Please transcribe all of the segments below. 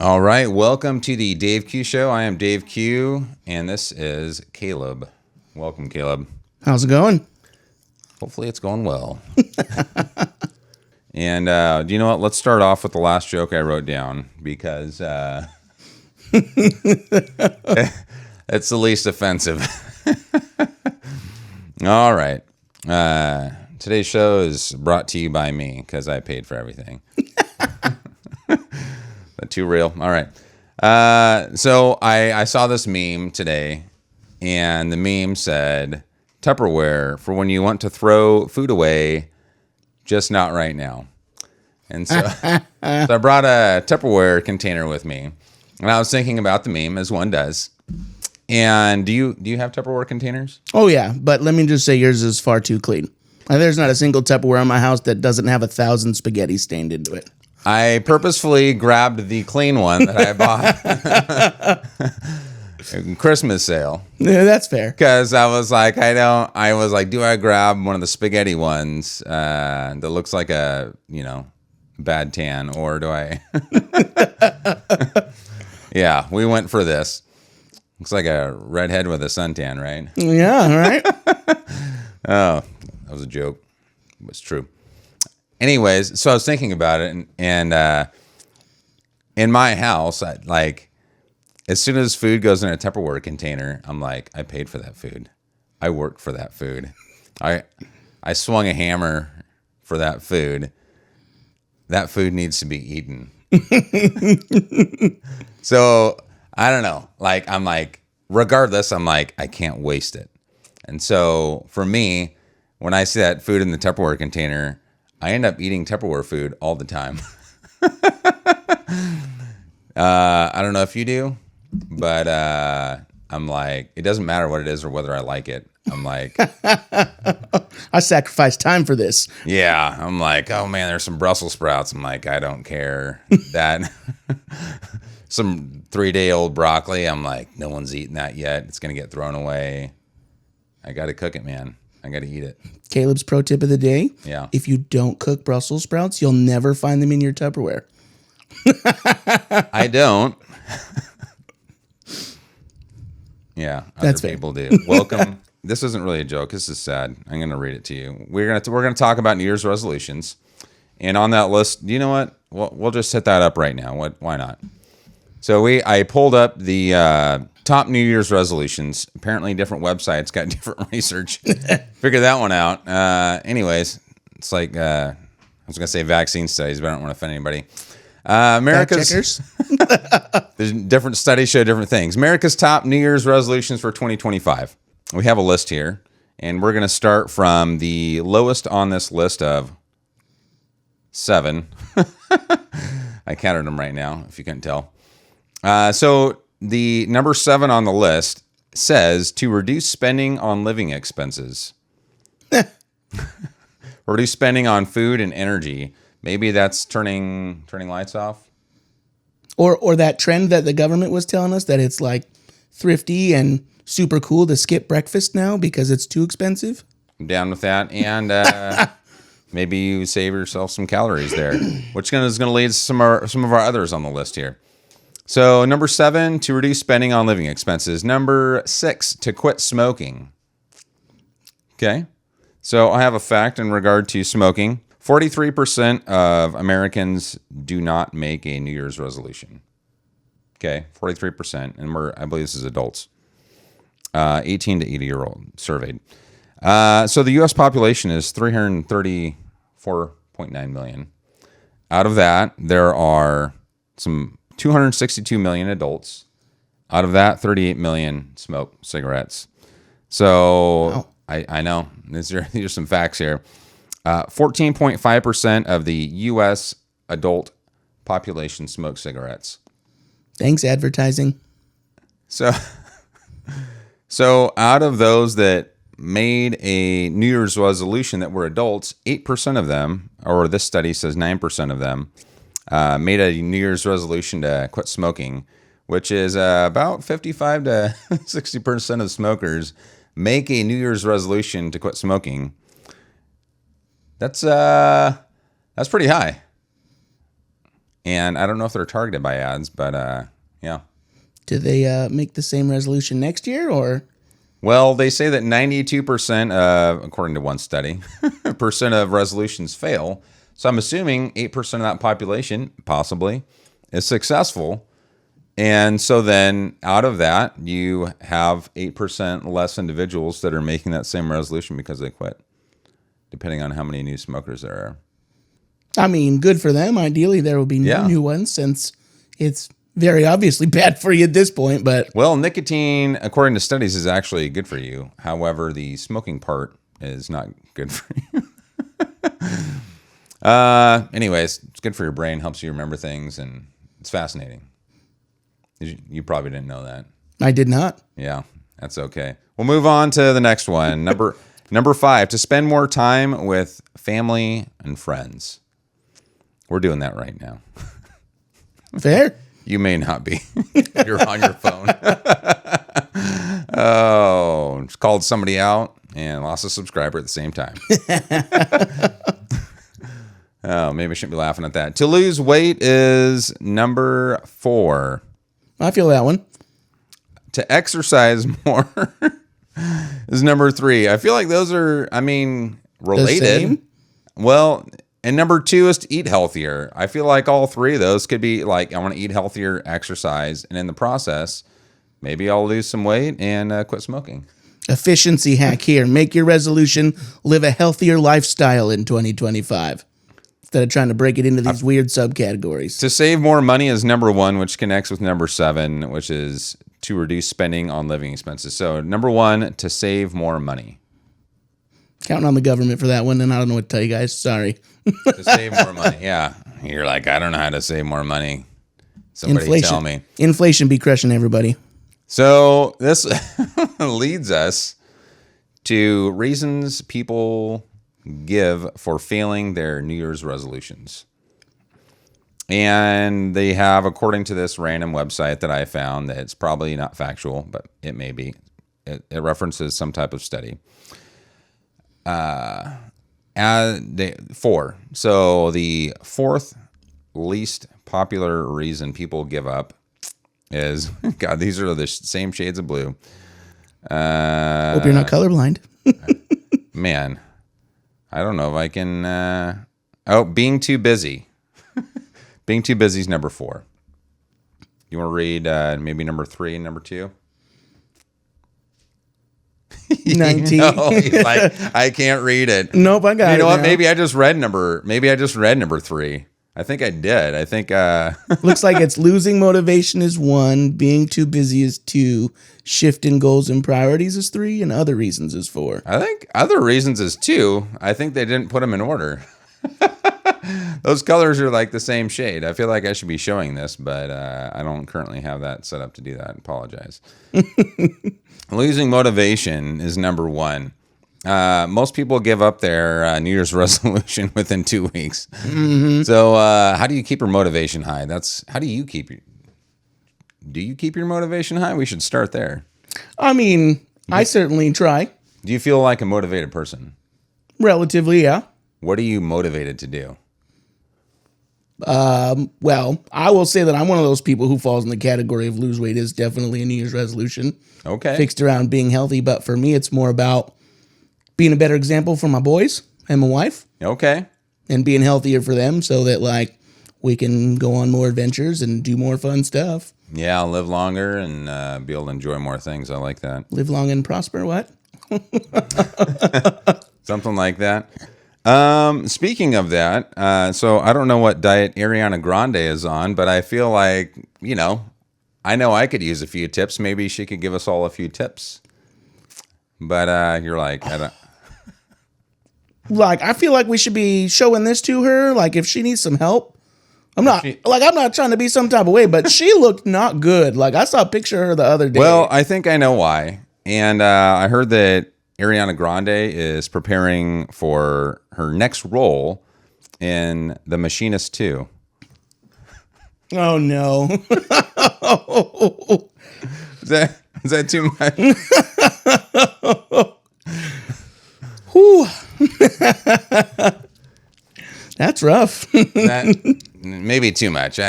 All right, welcome to the DaveQ Show. I am DaveQ, and this is Caleb. Welcome, Caleb. How's it going? Hopefully it's going well. And do you know what? Let's start off with the last joke I wrote down because it's the least offensive. All right. Today's show is brought to you by me because I paid for everything. Too real. All right. So I saw this meme today, and the meme said, Tupperware for when you want to throw food away, just not right now. And so, so I brought a Tupperware container with me, and I was thinking about the meme, as one does. And do you have Tupperware containers? Oh, yeah. But let me just say yours is far too clean. There's not a single Tupperware in my house that doesn't have 1,000 spaghetti stained into it. I purposefully grabbed the clean one that I bought Christmas sale. Yeah, that's fair. Because I was like, do I grab one of the spaghetti ones that looks like a, bad tan, or do I? Yeah, we went for this. Looks like a redhead with a suntan, right? Yeah, right. Oh, that was a joke. It was true. Anyways, so I was thinking about it, and in my house, as soon as food goes in a Tupperware container, I'm like, I paid for that food. I worked for that food. I swung a hammer for that food. That food needs to be eaten. So I don't know. Regardless, I can't waste it. And so for me, when I see that food in the Tupperware container, I end up eating Tupperware food all the time. I don't know if you do, but I'm like, it doesn't matter what it is or whether I like it. I'm like, I sacrificed time for this. yeah, I'm like, oh man, there's some Brussels sprouts. I'm like, I don't care. That some 3-day-old broccoli. I'm like, no one's eaten that yet. It's going to get thrown away. I got to cook it, man. I got to eat it. Caleb's pro tip of the day. Yeah. If you don't cook Brussels sprouts, you'll never find them in your Tupperware. I don't. Yeah, That's other fair. people do. Welcome. This isn't really a joke. This is sad. I'm going to read it to you. We're going to talk about New Year's resolutions, and on that list, do you know what? We'll just hit that up right now. Why not? So I pulled up the top New Year's resolutions. Apparently, different websites got different research. Figured that one out. Anyways, it's like I was going to say vaccine studies, but I don't want to offend anybody. America's there's different studies show different things. America's top New Year's resolutions for 2025. We have a list here, and we're going to start from the lowest on this list of 7. I counted them right now, if you couldn't tell. So the number 7 on the list says to reduce spending on living expenses. Reduce spending on food and energy. Maybe that's turning lights off. Or that trend that the government was telling us that it's like thrifty and super cool to skip breakfast now because it's too expensive. I'm down with that. And maybe you save yourself some calories there, which is going to lead to some of our others on the list here. So number 7, to reduce spending on living expenses. Number 6, to quit smoking. Okay. So I have a fact in regard to smoking. 43% of Americans do not make a New Year's resolution. Okay, 43%. And I believe this is adults. 18 to 80-year-old surveyed. So the U.S. population is 334.9 million. Out of that, there are some 262 million adults. Out of that, 38 million smoke cigarettes. So Wow. I know. These are some facts here. 14.5% of the U.S. adult population smokes cigarettes. Thanks, advertising. So out of those that made a New Year's resolution that were adults, 8% of them, or this study says 9% of them, made a New Year's resolution to quit smoking, which is about 55 to 60% of smokers make a New Year's resolution to quit smoking. That's pretty high. And I don't know if they're targeted by ads, but yeah. Do they make the same resolution next year, or? Well, they say that 92%, according to one study, percent of resolutions fail. So I'm assuming 8% of that population, possibly, is successful. And so then out of that, you have 8% less individuals that are making that same resolution because they quit, depending on how many new smokers there are. I mean, good for them. Ideally, there will be no new ones, since it's very obviously bad for you at this point. But well, nicotine, according to studies, is actually good for you. However, the smoking part is not good for you. Anyways, it's good for your brain, helps you remember things, and it's fascinating. You probably didn't know that. I did not. Yeah, that's okay. We'll move on to the next one. Number 5, to spend more time with family and friends. We're doing that right now. Fair. You may not be. You're on your phone. Oh, just called somebody out and lost a subscriber at the same time. Oh, maybe I shouldn't be laughing at that. To lose weight is number 4. I feel that one. To exercise more is number 3. I feel like those are, related. The same? Well, and number 2 is to eat healthier. I feel like all 3 of those could be like, I want to eat healthier, exercise, and in the process, maybe I'll lose some weight and quit smoking. Efficiency hack here. Make your resolution, live a healthier lifestyle in 2025. Instead of trying to break it into these weird subcategories. To save more money is number 1, which connects with number 7, which is to reduce spending on living expenses. So number 1, to save more money. Counting on the government for that one, and I don't know what to tell you guys. Sorry. To save more money, yeah. You're like, I don't know how to save more money. Somebody tell me. Inflation be crushing everybody. So this leads us to reasons people give for failing their New Year's resolutions. And they have, according to this random website that I found, that it's probably not factual, but it may be. It references some type of study. 4. So the 4th least popular reason people give up is, God, these are the same shades of blue. Hope you're not colorblind. Man, I don't know if I can. Being too busy. Being too busy is number 4. You want to read maybe number 3 and number 2? 19. No, he's like, I can't read it. Nope, I got it. You know what? Now. Maybe I just read number 3. I think I did. I think looks like it's losing motivation is 1, being too busy is 2, shifting goals and priorities is 3, and other reasons is 4. I think other reasons is 2. I think they didn't put them in order. Those colors are like the same shade. I feel like I should be showing this, but I don't currently have that set up to do that. I apologize. Losing motivation is number 1. Most people give up their New Year's resolution within 2 weeks. Mm-hmm. So how do you keep your motivation high? Do you keep your motivation high? We should start there. I mean, I certainly try. Do you feel like a motivated person? Relatively, yeah. What are you motivated to do? Well, I will say that I'm one of those people who falls in the category of lose weight is definitely a New Year's resolution. Okay. Fixed around being healthy. But for me, it's more about being a better example for my boys and my wife. Okay. And being healthier for them so that, like, we can go on more adventures and do more fun stuff. Yeah, I'll live longer and be able to enjoy more things. I like that. Live long and prosper, what? Something like that. Speaking of that, so I don't know what diet Ariana Grande is on, but I feel like, I know I could use a few tips. Maybe she could give us all a few tips. But you're like, I don't. Like, I feel like we should be showing this to her. Like, if she needs some help. I'm not trying to be some type of way, but she looked not good. Like, I saw a picture of her the other day. Well, I think I know why. And I heard that Ariana Grande is preparing for her next role in The Machinist 2. Oh, no. Is that too much? Whew. That's rough. That maybe too much.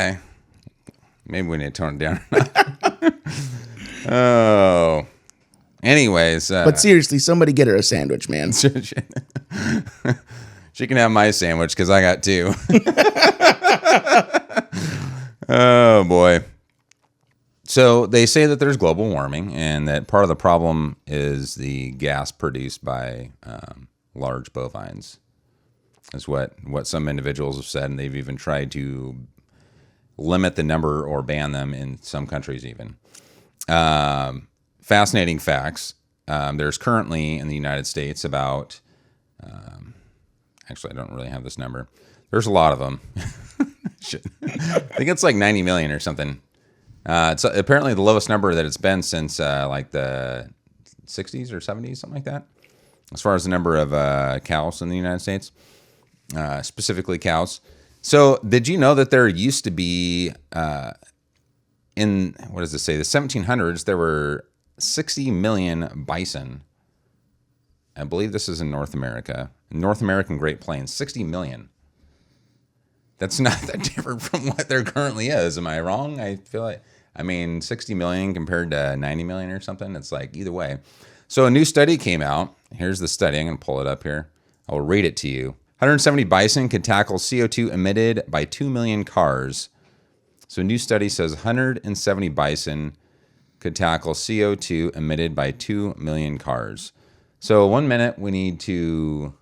Maybe we need to tone it down. Oh. Anyways. But seriously, somebody get her a sandwich, man. She can have my sandwich because I got two. Oh, boy. So they say that there's global warming and that part of the problem is the gas produced by large bovines. Is what some individuals have said, and they've even tried to limit the number or ban them in some countries even. Fascinating facts. There's currently in the United States about, actually I don't really have this number. There's a lot of them. I think it's like 90 million or something. It's apparently the lowest number that it's been since like the 60s or 70s, something like that. As far as the number of cows in the United States, specifically cows. So did you know that there used to be, in, what does it say, the 1700s, there were 60 million bison. I believe this is in North America. North American Great Plains, 60 million. That's not that different from what there currently is. Am I wrong? I feel like, 60 million compared to 90 million or something. It's like either way. So a new study came out. Here's the study. I'm going to pull it up here. I'll read it to you. 170 bison could tackle CO2 emitted by 2 million cars. So a new study says 170 bison could tackle CO2 emitted by 2 million cars. So 1 minute we need to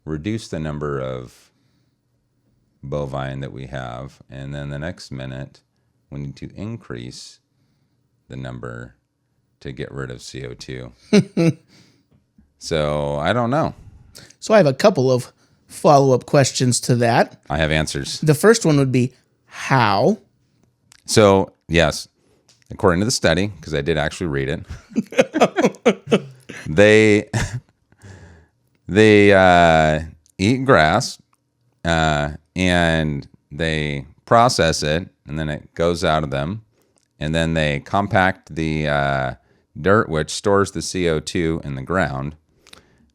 reduce the number of bovine that we have, and then the next minute we need to increase the number to get rid of CO2. So I don't know. So I have a couple of follow-up questions to that. I have answers. The first one would be how? So yes, according to the study, because I did actually read it, they eat grass and they process it, and then it goes out of them, and then they compact the dirt, which stores the CO2 in the ground,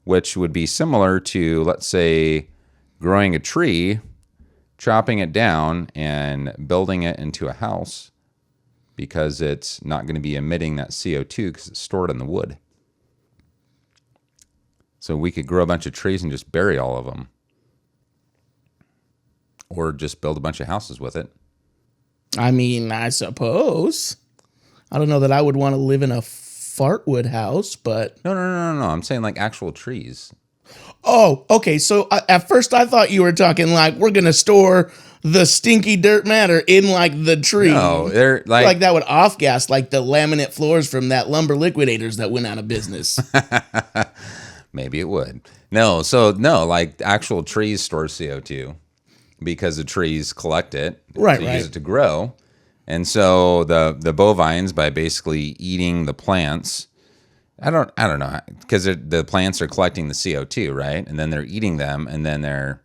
which would be similar to, let's say, growing a tree, chopping it down, and building it into a house, because it's not going to be emitting that CO2 because it's stored in the wood. So we could grow a bunch of trees and just bury all of them. Or just build a bunch of houses with it. I suppose. I don't know that I would want to live in a fartwood house, but... No. I'm saying like actual trees. Oh, okay. So at first I thought you were talking like we're going to store the stinky dirt matter in like the tree. No, they're like that would off-gas like the laminate floors from that Lumber Liquidators that went out of business. Maybe it would. No, like actual trees store CO2 because the trees collect it to use it to grow. And so the bovines, by basically eating the plants, I don't know, because the plants are collecting the CO2, right? And then they're eating them, and then they're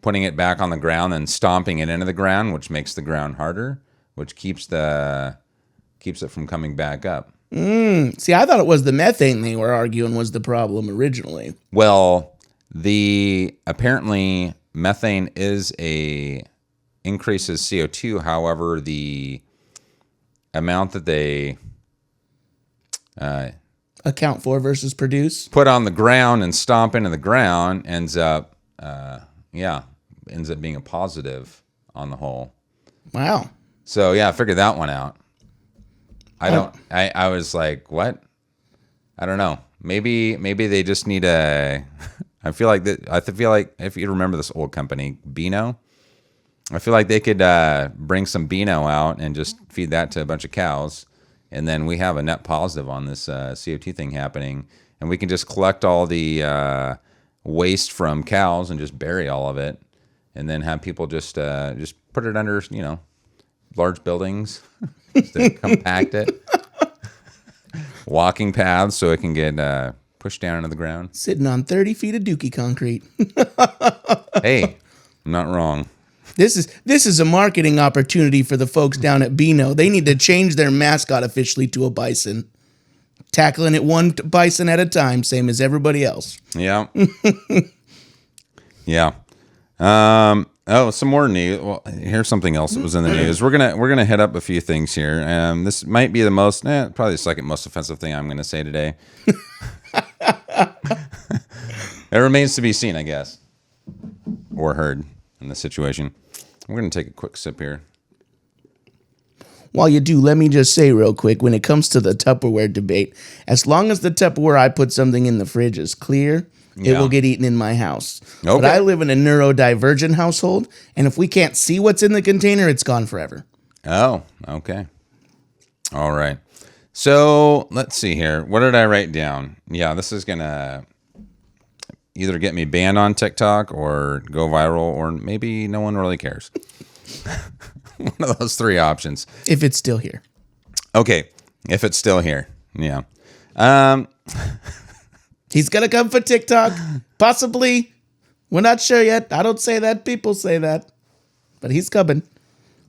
putting it back on the ground and stomping it into the ground, which makes the ground harder, which keeps it from coming back up. See, I thought it was the methane they were arguing was the problem originally. Well, apparently methane increases CO2. However, the amount that they account for versus produce, put on the ground and stomp into the ground ends up being a positive on the whole. Wow. So yeah, I figured that one out. I was like, what? I don't know. Maybe they just need I feel like if you remember this old company, Beano, I feel like they could bring some Beano out and just feed that to a bunch of cows, and then we have a net positive on this CO2 thing happening, and we can just collect all the waste from cows and just bury all of it, and then have people just put it under, large buildings, just to compact it, walking paths so it can get pushed down into the ground. Sitting on 30 feet of dookie concrete. Hey, I'm not wrong. This is a marketing opportunity for the folks down at Beano. They need to change their mascot officially to a bison. Tackling it one bison at a time, same as everybody else. Yeah. Yeah. Some more news. Well, here's something else that was in the news. We're gonna hit up a few things here. This might be the most, probably the second most offensive thing I'm gonna say today. It remains to be seen, I guess, or heard in this situation. We're gonna take a quick sip here. While you do, let me just say real quick, when it comes to the Tupperware debate, as long as the Tupperware I put something in the fridge is clear, it will get eaten in my house. Okay. But I live in a neurodivergent household, and if we can't see what's in the container, it's gone forever. Oh, okay. All right. So let's see here. What did I write down? Yeah, this is going to either get me banned on TikTok or go viral, or maybe no one really cares. One of those three options. If it's still here. Okay. If it's still here. Yeah. He's going to come for TikTok. Possibly. We're not sure yet. I don't say that. People say that. But he's coming.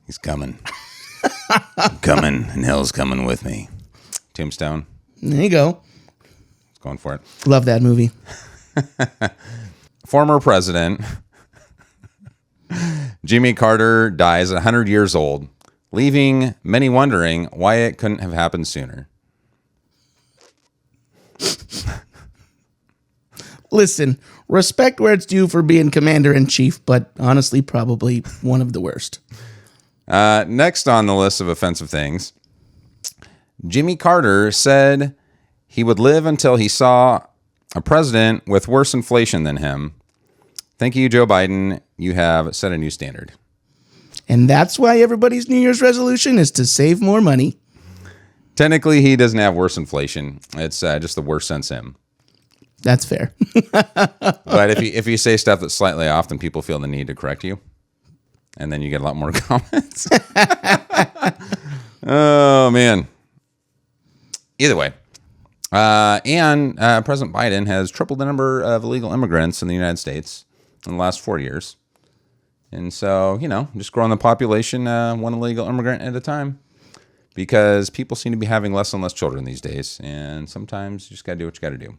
He's coming. I'm coming, and hell's coming with me. Tombstone. There you go. He's going for it. Love that movie. Former president Jimmy Carter dies at 100 years old, leaving many wondering why it couldn't have happened sooner. Listen, respect where it's due for being commander-in-chief, but honestly, probably one of the worst. Next on the list of offensive things, Jimmy Carter said he would live until he saw a president with worse inflation than him. Thank you, Joe Biden. You have set a new standard. And that's why everybody's New Year's resolution is to save more money. Technically, he doesn't have worse inflation. It's just the worse since him. That's fair. But if you say stuff that's slightly off, then people feel the need to correct you. And then you get a lot more comments. Oh, man. Either way. President Biden has tripled the number of illegal immigrants in the United States in the last 4 years. And so, just growing the population one illegal immigrant at a time. Because people seem to be having less and less children these days. And sometimes you just got to do what you got to do.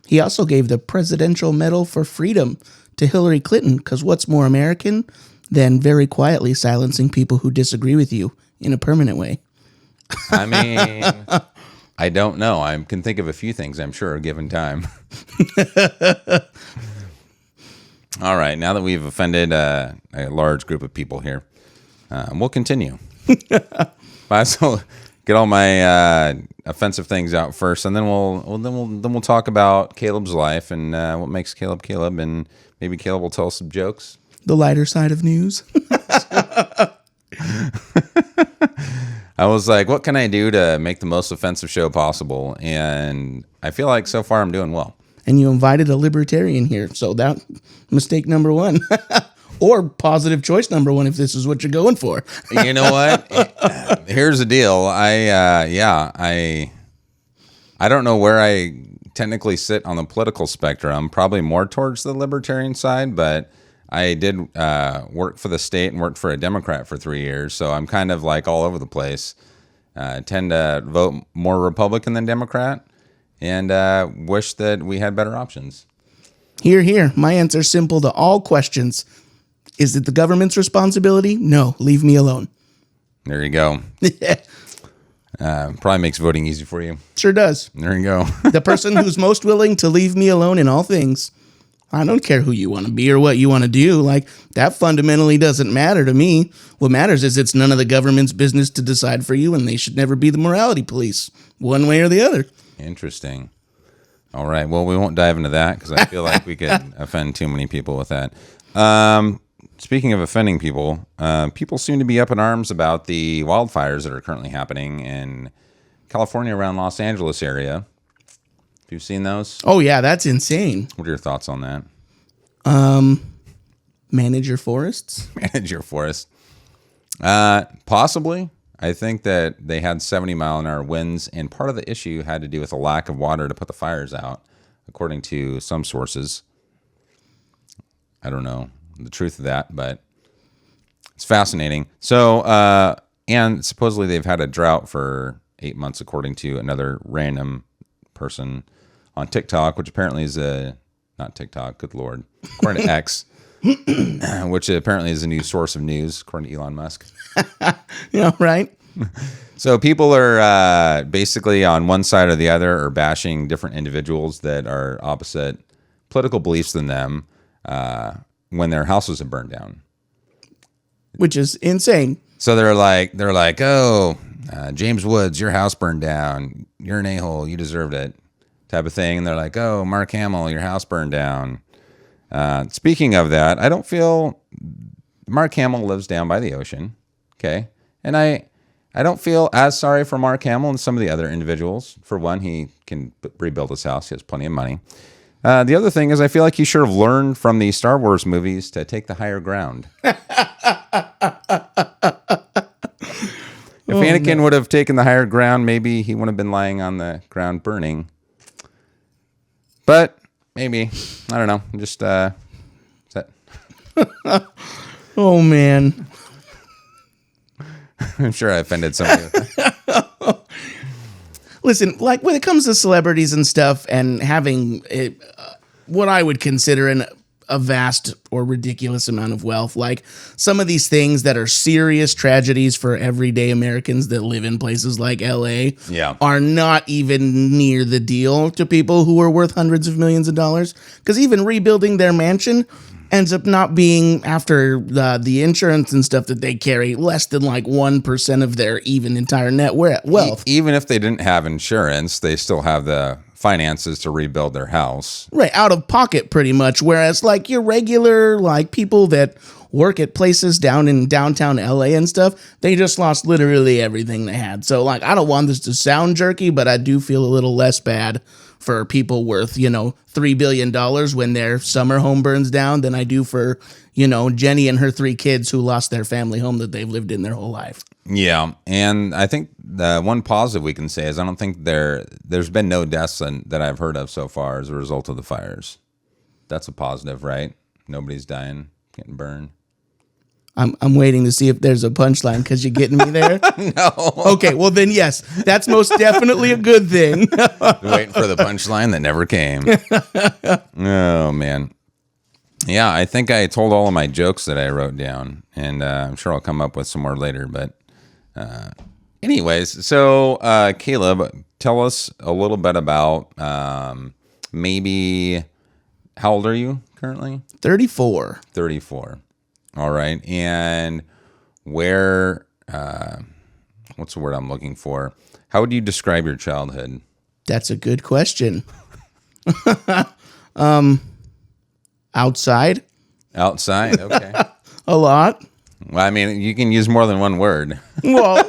He also gave the Presidential Medal for Freedom to Hillary Clinton, because what's more American than very quietly silencing people who disagree with you in a permanent way? I mean, I don't know. I can think of a few things, I'm sure, given time. All right, now that we've offended a large group of people here, we'll continue. So get all my offensive things out first, and then we'll talk about Caleb's life and what makes Caleb Caleb, and maybe Caleb will tell us some jokes. The lighter side of news. I was like, what can I do to make the most offensive show possible? And I feel like so far I'm doing well. And you invited a libertarian here, so that mistake number one. Or positive choice number one if this is what you're going for. You know what? Here's the deal. I don't know where I technically sit on the political spectrum. Probably more towards the libertarian side, but I did work for the state and worked for a Democrat for 3 years, so I'm kind of like all over the place. Tend to vote more Republican than Democrat, and wish that we had better options. Here, here. My answer is simple to all questions. Is it the government's responsibility? No, leave me alone. There you go. Probably makes voting easy for you. Sure does. There you go. The person who's most willing to leave me alone in all things. I don't care who you want to be or what you want to do. Like, that fundamentally doesn't matter to me. What matters is it's none of the government's business to decide for you, and they should never be the morality police, one way or the other. Interesting. All right. Well, we won't dive into that because I feel like we could offend too many people with that. Speaking of offending people, people seem to be up in arms about the wildfires that are currently happening in California around Los Angeles area. Have you seen those? Oh, yeah, that's insane. What are your thoughts on that? Manage your forests? Manage your forest. Possibly. I think that they had 70-mile-an-hour winds, and part of the issue had to do with a lack of water to put the fires out, according to some sources. I don't know the truth of that, but it's fascinating. So, and supposedly they've had a drought for 8 months, according to another random person on TikTok, which apparently is not TikTok, good Lord, according to X, which apparently is a new source of news, according to Elon Musk. Yeah, right? So people are basically on one side or the other are bashing different individuals that are opposite political beliefs than them when their houses have burned down. Which is insane. So they're like, oh, James Woods, your house burned down. You're an a-hole. You deserved it, type of thing. And they're like, oh, Mark Hamill, your house burned down. Speaking of that, I don't feel Mark Hamill lives down by the ocean. Okay. And I don't feel as sorry for Mark Hamill and some of the other individuals. For one, he can rebuild his house. He has plenty of money. The other thing is I feel like he should have learned from the Star Wars movies to take the higher ground. If Anakin would have taken the higher ground, maybe he wouldn't have been lying on the ground burning. But maybe, I don't know. Just Oh, man. I'm sure I offended somebody. Listen, like when it comes to celebrities and stuff and having what I would consider a vast or ridiculous amount of wealth, like some of these things that are serious tragedies for everyday Americans that live in places like LA are not even near the deal to people who are worth hundreds of millions of dollars. Because even rebuilding their mansion ends up not being, after the insurance and stuff that they carry, less than like 1% of their even entire net wealth. Even if they didn't have insurance, they still have the finances to rebuild their house. Right, out of pocket pretty much. Whereas like your regular like people that work at places down in downtown LA and stuff, they just lost literally everything they had. So like I don't want this to sound jerky, but I do feel a little less bad for people worth, $3 billion when their summer home burns down than I do for, Jenny and her 3 kids who lost their family home that they've lived in their whole life. Yeah, and I think the one positive we can say is I don't think there's been no deaths that I've heard of so far as a result of the fires. That's a positive, right? Nobody's dying, getting burned. I'm waiting to see if there's a punchline because you're getting me there. No. Okay, well then yes, that's most definitely a good thing. Waiting for the punchline that never came. Oh man. Yeah, I think I told all of my jokes that I wrote down, and I'm sure I'll come up with some more later. But anyways, so Caleb, tell us a little bit about maybe how old are you currently? 34. 34. All right. And where, what's the word I'm looking for? How would you describe your childhood? That's a good question. Outside. Outside. Okay. A lot. Well, I mean, you can use more than one word. Well,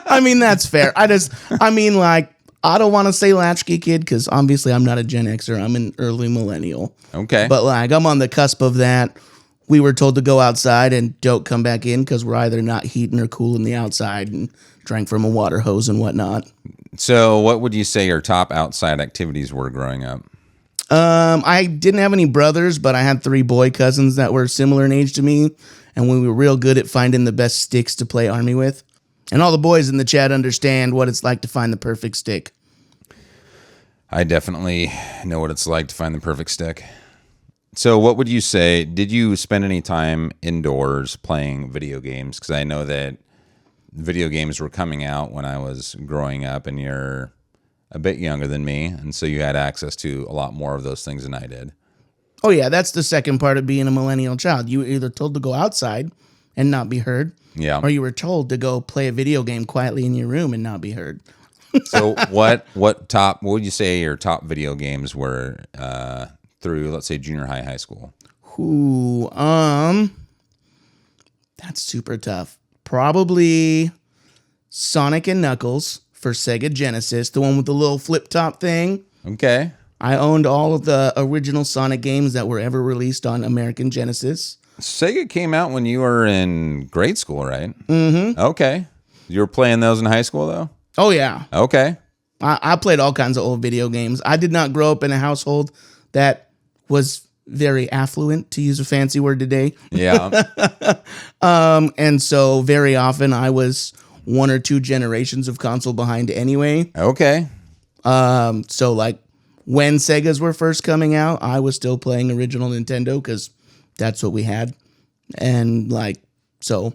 I mean, that's fair. I don't want to say latchkey kid because obviously I'm not a Gen Xer. I'm an early millennial. Okay. But like I'm on the cusp of that. We were told to go outside and don't come back in because we're either not heating or cooling the outside and drank from a water hose and whatnot. So what would you say your top outside activities were growing up? I didn't have any brothers, but I had 3 boy cousins that were similar in age to me. And we were real good at finding the best sticks to play army with. And all the boys in the chat understand what it's like to find the perfect stick. I definitely know what it's like to find the perfect stick. So what would you say, did you spend any time indoors playing video games? Because I know that video games were coming out when I was growing up, and you're a bit younger than me, and so you had access to a lot more of those things than I did. Oh, yeah, that's the second part of being a millennial child. You were either told to go outside and not be heard, or you were told to go play a video game quietly in your room and not be heard. So what would you say your top video games were through, let's say, junior high school? Ooh, that's super tough. Probably Sonic and Knuckles for Sega Genesis, the one with the little flip top thing. Okay. I owned all of the original Sonic games that were ever released on American Genesis. Sega came out when you were in grade school, right? Mm-hmm. Okay. You were playing those in high school, though? Oh, yeah. Okay. I played all kinds of old video games. I did not grow up in a household that was very affluent, to use a fancy word today. Yeah. And so very often I was 1 or 2 generations of console behind anyway. Okay. So like when Segas were first coming out, I was still playing original Nintendo because that's what we had. And like, so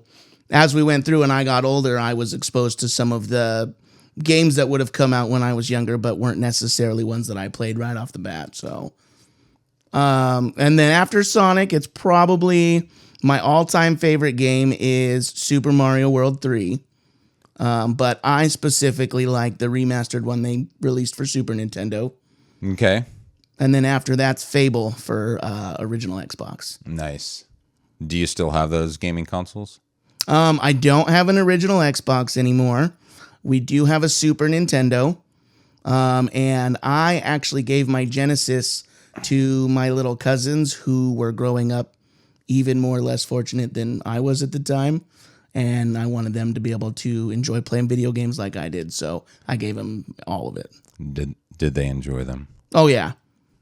as we went through and I got older, I was exposed to some of the games that would have come out when I was younger, but weren't necessarily ones that I played right off the bat. So, and then after Sonic, it's probably my all-time favorite game is Super Mario World 3. But I specifically like the remastered one they released for Super Nintendo. Okay. And then after that's Fable for original Xbox. Nice. Do you still have those gaming consoles? I don't have an original Xbox anymore. We do have a Super Nintendo. And I actually gave my Genesis to my little cousins who were growing up even more less fortunate than I was at the time. And I wanted them to be able to enjoy playing video games like I did. So I gave them all of it. Did they enjoy them? Oh, yeah.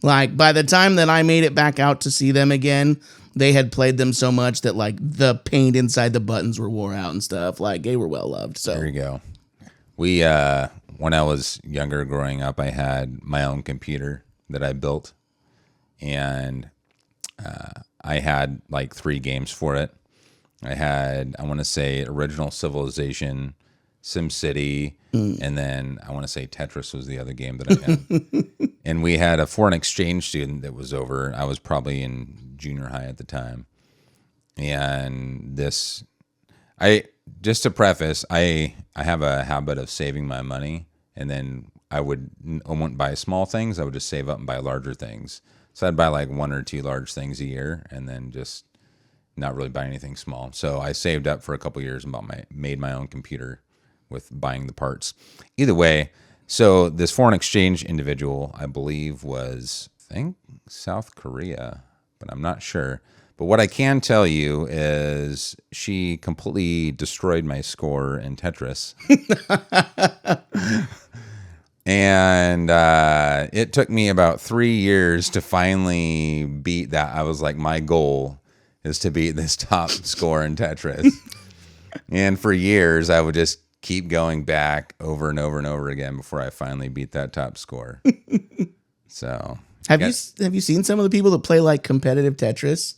Like, by the time that I made it back out to see them again, they had played them so much that, like, the paint inside the buttons were wore out and stuff. Like, they were well loved. So there you go. We, when I was younger growing up, I had my own computer that I built. And I had, like, 3 games for it. I had, I want to say, Original Civilization, SimCity, and then I want to say Tetris was the other game that I had. And we had a foreign exchange student that was over. I was probably in junior high at the time. And this, just to preface, I have a habit of saving my money. And then I wouldn't buy small things. I would just save up and buy larger things. So I'd buy like 1 or 2 large things a year and then just not really buy anything small. So I saved up for a couple years and made my own computer with buying the parts. Either way, so this foreign exchange individual, I believe, was, I think, South Korea, but I'm not sure. But what I can tell you is she completely destroyed my score in Tetris. And it took me about 3 years to finally beat that. I was like, my goal is to beat this top score in Tetris. And for years, I would just keep going back over and over and over again before I finally beat that top score. So, have you seen some of the people that play like competitive Tetris?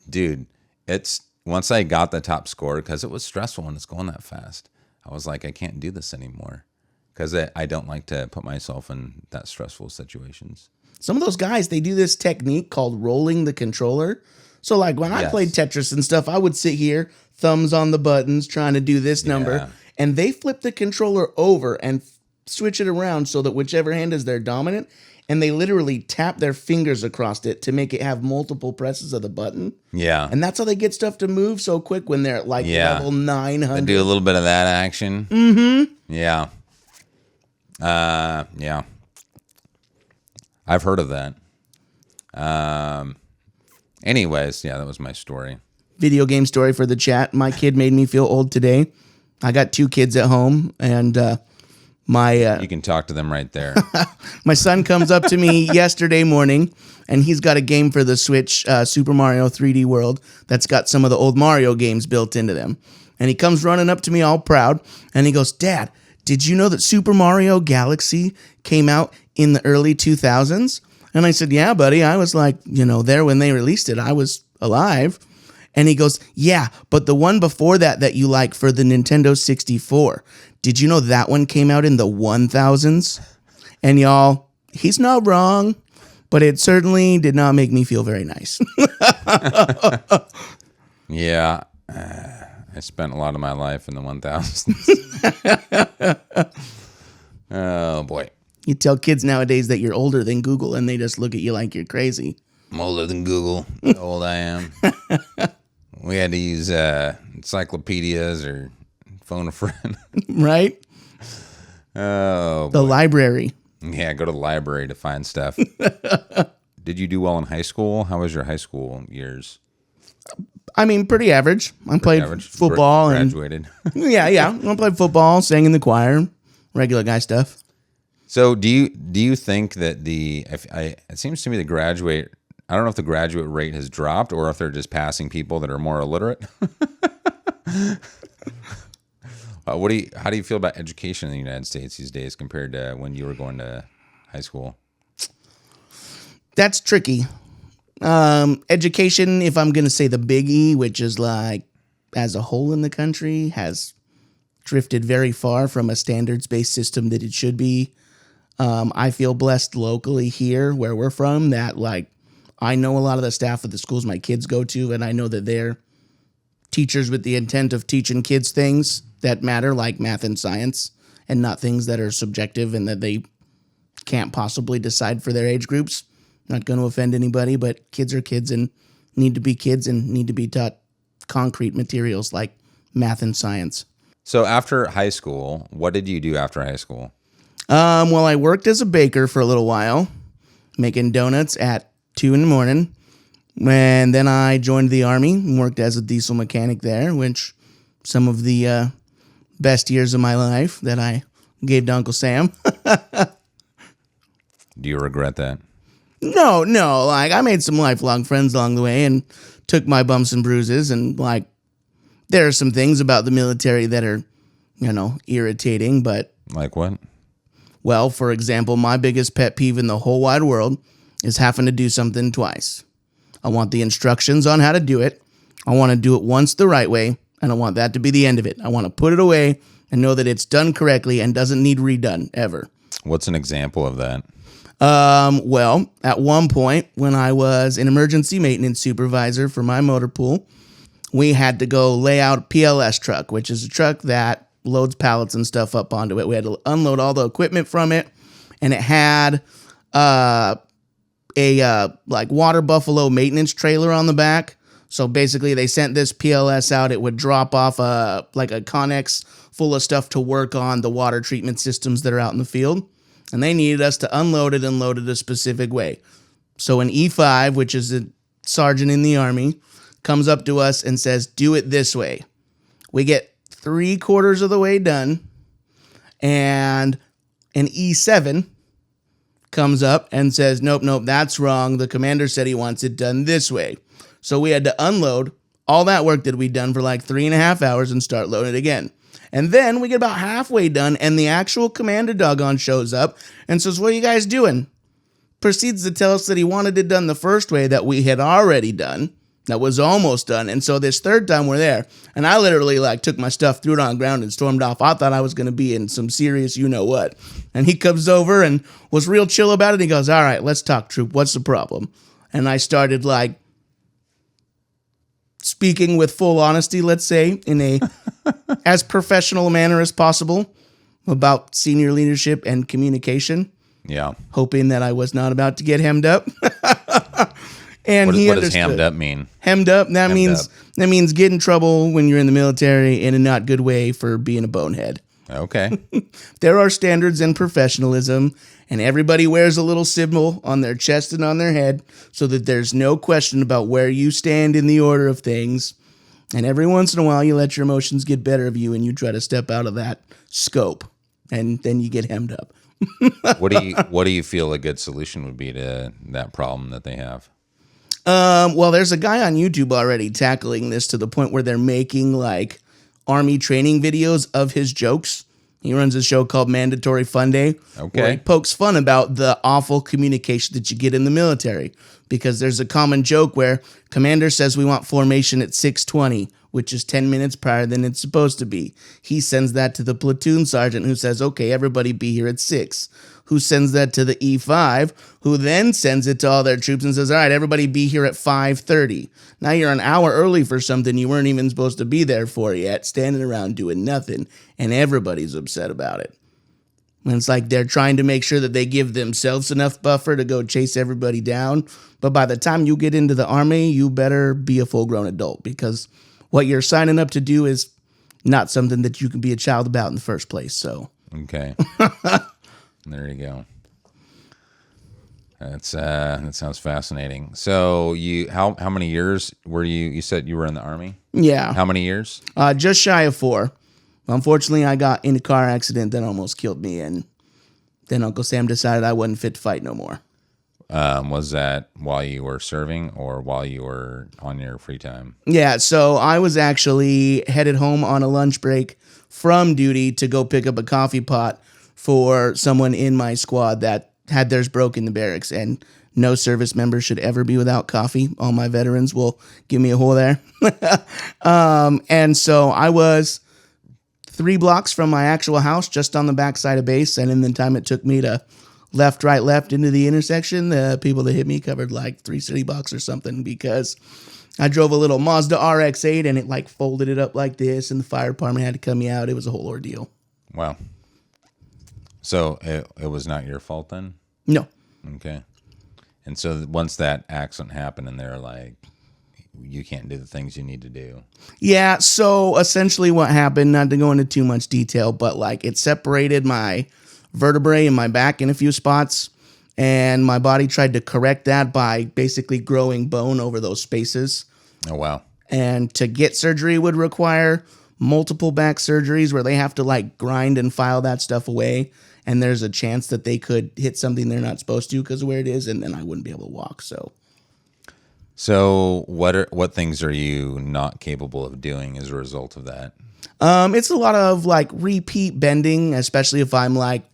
Dude, it's once I got the top score, because it was stressful when it's going that fast. I was like, I can't do this anymore because I don't like to put myself in that stressful situations. Some of those guys, they do this technique called rolling the controller. So like when I played Tetris and stuff, I would sit here, thumbs on the buttons, trying to do this number. And they flip the controller over and switch it around so that whichever hand is their dominant. And they literally tap their fingers across it to make it have multiple presses of the button. Yeah. And that's how they get stuff to move so quick when they're at like level 900. They do a little bit of that action. Mm-hmm. Yeah. Yeah. I've heard of that. Anyways, yeah, that was my story. Video game story for the chat. My kid made me feel old today. I got 2 kids at home, and you can talk to them right there. My son comes up to me yesterday morning, and he's got a game for the Switch, Super Mario 3D World, that's got some of the old Mario games built into them. And he comes running up to me all proud, and he goes, "Dad, did you know that Super Mario Galaxy came out in the early 2000s?" And I said, "Yeah, buddy. I was like, there when they released it. I was alive." And he goes, "Yeah, but the one before that you like for the Nintendo 64, did you know that one came out in the 1000s? And y'all, he's not wrong, but it certainly did not make me feel very nice. Yeah, I spent a lot of my life in the 1000s. Oh, boy. You tell kids nowadays that you're older than Google, and they just look at you like you're crazy. I'm older than Google. How old I am. We had to use encyclopedias or phone a friend. Right? Oh, the library. Yeah, go to the library to find stuff. Did you do well in high school? How was your high school years? I mean, pretty average. I played football. Graduated. Yeah. I played football, sang in the choir, regular guy stuff. So do you think that it seems to me I don't know if the graduate rate has dropped or if they're just passing people that are more illiterate. How do you feel about education in the United States these days compared to when you were going to high school? That's tricky. Education, if I'm going to say the big E, which is like as a whole in the country, has drifted very far from a standards-based system that it should be. I feel blessed locally here where we're from that like I know a lot of the staff at the schools my kids go to, and I know that they're teachers with the intent of teaching kids things that matter, like math and science, and not things that are subjective and that they can't possibly decide for their age groups. Not going to offend anybody, but kids are kids and need to be kids and need to be taught concrete materials like math and science. So after high school, what did you do after high school? Well, I worked as a baker for a little while, making donuts at 2 a.m. And then I joined the Army and worked as a diesel mechanic there, which some of the best years of my life that I gave to Uncle Sam. Do you regret that? No. Like, I made some lifelong friends along the way and took my bumps and bruises. And, like, there are some things about the military that are, irritating. But, Like what? well, for example, my biggest pet peeve in the whole wide world is having to do something twice. I want the instructions on how to do it. I want to do it once the right way. And I want that to be the end of it. I want to put it away and know that it's done correctly and doesn't need redone ever. What's an example of that? Well, at one point when I was an emergency maintenance supervisor for my motor pool, we had to go lay out a PLS truck, which is a truck that loads pallets and stuff up onto it. We had to unload all the equipment from it, and it had like water buffalo maintenance trailer on the back. So basically they sent this PLS out. It would drop off like a Connex full of stuff to work on the water treatment systems that are out in the field. And they needed us to unload it and load it a specific way. So an E5, which is a sergeant in the Army, comes up to us and says, do it this way. We get 3/4 of the way done, and an E7 comes up and says, nope, that's wrong. The commander said he wants it done this way. So we had to unload all that work that we'd done for like 3.5 hours and start loading it again. And then we get about halfway done, and the actual commander doggone shows up and says, what are you guys doing? Proceeds to tell us that he wanted it done the first way that we had already done, that was almost done. And so this third time we're there, and I literally like took my stuff, threw it on the ground, and stormed off. I thought I was going to be in some serious you-know-what. And he comes over and was real chill about it. He goes, all right, let's talk, troop. What's the problem? And I started like speaking with full honesty, let's say, in a as professional a manner as possible about senior leadership and communication. Yeah. Hoping that I was not about to get hemmed up. And What he does understood. hammed up mean? Hemmed up, that Hemmed means get in trouble when you're in the military in a not good way for being a bonehead. Okay. There are standards and professionalism, and everybody wears a little symbol on their chest and on their head so that there's no question about where you stand in the order of things. And every once in a while, you let your emotions get better of you and you try to step out of that scope, and then you get hemmed up. What do you feel a good solution would be to that problem that they have? Well, there's a guy on YouTube already tackling this to the point where they're making like Army training videos of his jokes. He runs a show called Mandatory Fun Day, where he pokes fun about the awful communication that you get in the military. Because there's a common joke where commander says we want formation at 6:20, which is 10 minutes prior than it's supposed to be. He sends that to the platoon sergeant who says, okay, everybody be here at 6. Who sends that to the E5, who then sends it to all their troops and says, all right, everybody be here at 5:30. Now you're an hour early for something you weren't even supposed to be there for yet, standing around doing nothing, and everybody's upset about it. And it's like they're trying to make sure that they give themselves enough buffer to go chase everybody down. But by the time you get into the Army, you better be a full-grown adult, because what you're signing up to do is not something that you can be a child about in the first place. So Okay. There you go. That sounds fascinating. So how many years were you said you were in the Army? yeah, How many years? just shy of 4. Unfortunately, I got in a car accident that almost killed me, and then Uncle Sam decided I wasn't fit to fight no more. Was that while you were serving or while you were on your free time? Yeah, so I was actually headed home on a lunch break from duty to go pick up a coffee pot for someone in my squad that had theirs broke in the barracks and no service member should ever be without coffee. All my veterans will give me a hole there. And so I was 3 blocks from my actual house, just on the backside of base. And in the time it took me to left, right, left into the intersection, the people that hit me covered like 3 city blocks or something, because I drove a little Mazda RX-8 and it like folded it up like this, and the fire department had to come me out. It was a whole ordeal. Wow. So it was not your fault then? No. Okay. And so once that accident happened and they're like, you can't do the things you need to do. Yeah, so essentially what happened, not to go into too much detail, but like it separated my vertebrae in my back in a few spots, and my body tried to correct that by basically growing bone over those spaces. Oh, wow. And to get surgery would require multiple back surgeries where they have to like grind and file that stuff away, and there's a chance that they could hit something they're not supposed to because of where it is, and then I wouldn't be able to walk. So what things are you not capable of doing as a result of that? It's a lot of like repeat bending, especially if I'm like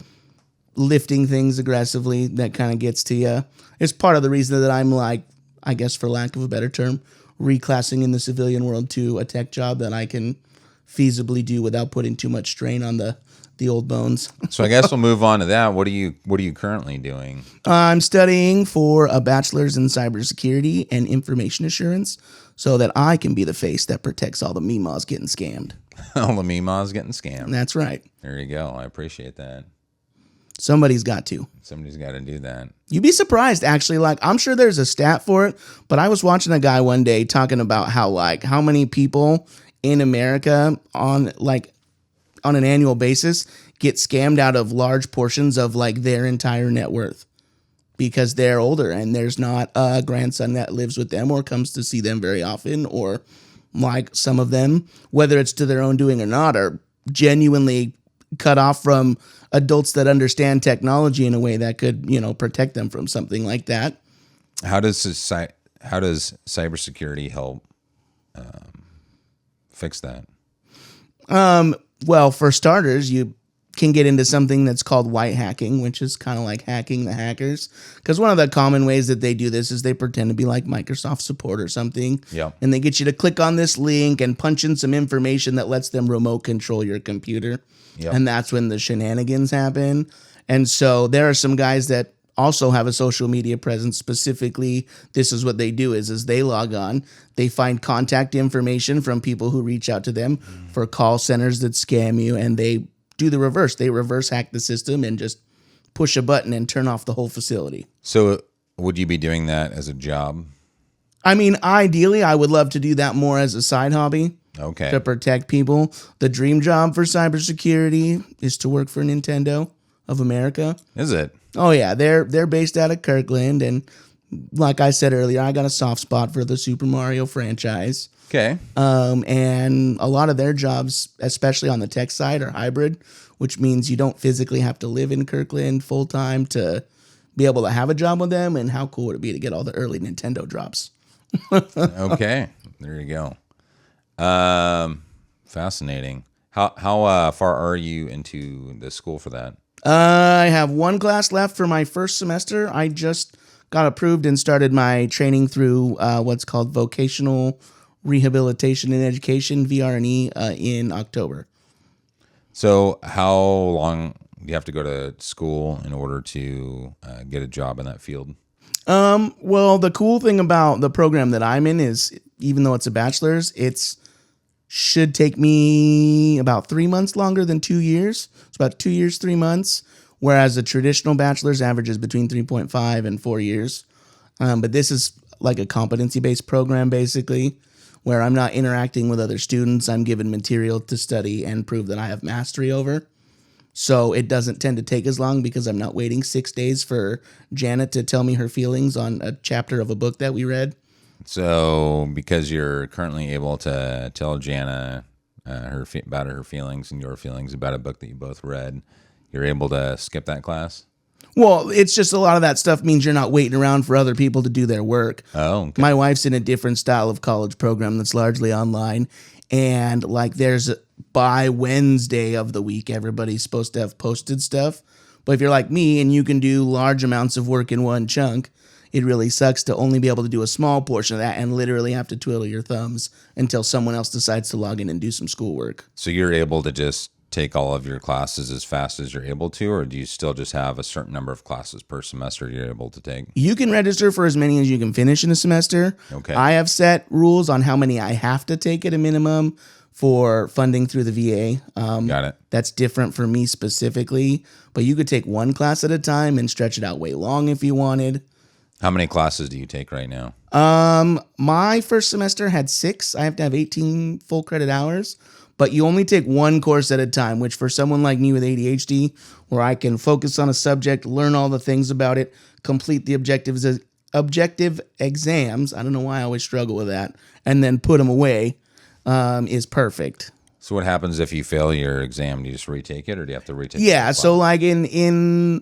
lifting things aggressively. That kind of gets to you. It's part of the reason that I'm like, I guess for lack of a better term, reclassing in the civilian world to a tech job that I can feasibly do without putting too much strain on the old bones. So I guess we'll move on to that. What are you currently doing? I'm studying for a bachelor's in cybersecurity and information assurance so that I can be the face that protects all the meemaws getting scammed. All the meemaws getting scammed. That's right. There you go. I appreciate that. Somebody's got to. Somebody's got to do that. You'd be surprised, actually. Like, I'm sure there's a stat for it, but I was watching a guy one day talking about how many people in America on an annual basis get scammed out of large portions of like their entire net worth because they're older and there's not a grandson that lives with them or comes to see them very often, or like some of them, whether it's to their own doing or not, are genuinely cut off from adults that understand technology in a way that could, protect them from something like that. How does cybersecurity help fix that? Well, for starters, you can get into something that's called white hacking, which is kind of like hacking the hackers. Because one of the common ways that they do this is they pretend to be like Microsoft support or something. Yep. And they get you to click on this link and punch in some information that lets them remote control your computer. Yep. And that's when the shenanigans happen. And so there are some guys that also have a social media presence. Specifically, this is what they do is they log on, they find contact information from people who reach out to them for call centers that scam you, and they do the reverse. They reverse hack the system and just push a button and turn off the whole facility. So would you be doing that as a job? I mean, ideally, I would love to do that more as a side hobby. Okay. To protect people. The dream job for cybersecurity is to work for Nintendo of America. Is it? Oh yeah, they're based out of Kirkland, and like I said earlier, I got a soft spot for the Super Mario franchise. Okay. And a lot of their jobs, especially on the tech side, are hybrid, which means you don't physically have to live in Kirkland full time to be able to have a job with them. And how cool would it be to get all the early Nintendo drops? Okay, there you go. Fascinating. How far are you into the school for that? I have one class left for my first semester. I just got approved and started my training through what's called Vocational Rehabilitation and Education, VRE, in October. So how long do you have to go to school in order to get a job in that field? Well, the cool thing about the program that I'm in is, even though it's a bachelor's, it's should take me about 3 months longer than 2 years. It's about 2 years, 3 months, whereas a traditional bachelor's averages between 3.5 and 4 years. But this is like a competency-based program, basically, where I'm not interacting with other students. I'm given material to study and prove that I have mastery over. So it doesn't tend to take as long because I'm not waiting 6 days for Janet to tell me her feelings on a chapter of a book that we read. So because you're currently able to tell Jana about her feelings and your feelings about a book that you both read, you're able to skip that class? Well, it's just a lot of that stuff means you're not waiting around for other people to do their work. Oh, okay. My wife's in a different style of college program that's largely online. And like there's by Wednesday of the week, everybody's supposed to have posted stuff. But if you're like me and you can do large amounts of work in one chunk, it really sucks to only be able to do a small portion of that and literally have to twiddle your thumbs until someone else decides to log in and do some schoolwork. So you're able to just take all of your classes as fast as you're able to, or do you still just have a certain number of classes per semester you're able to take? You can register for as many as you can finish in a semester. Okay. I have set rules on how many I have to take at a minimum for funding through the VA. Got it. That's different for me specifically, but you could take one class at a time and stretch it out way long if you wanted. How many classes do you take right now? My first semester had 6. I have to have 18 full credit hours, but you only take one course at a time, which for someone like me with ADHD, where I can focus on a subject, learn all the things about it, complete the objective exams, I don't know why I always struggle with that, and then put them away, is perfect. So what happens if you fail your exam? Do you just retake it, or do you have to retake it? Yeah, so like in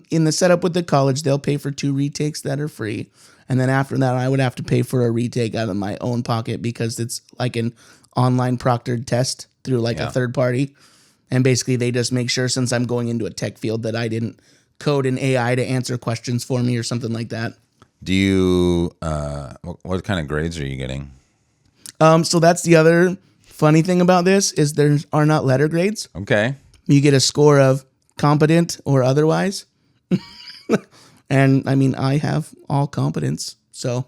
the setup with the college, they'll pay for 2 retakes that are free. And then after that, I would have to pay for a retake out of my own pocket because it's like an online proctored test through like a third party. And basically they just make sure, since I'm going into a tech field, that I didn't code an AI to answer questions for me or something like that. Do you, what kind of grades are you getting? So that's the other funny thing about this is there are not letter grades. Okay. You get a score of competent or otherwise. And I mean, I have all competence, so,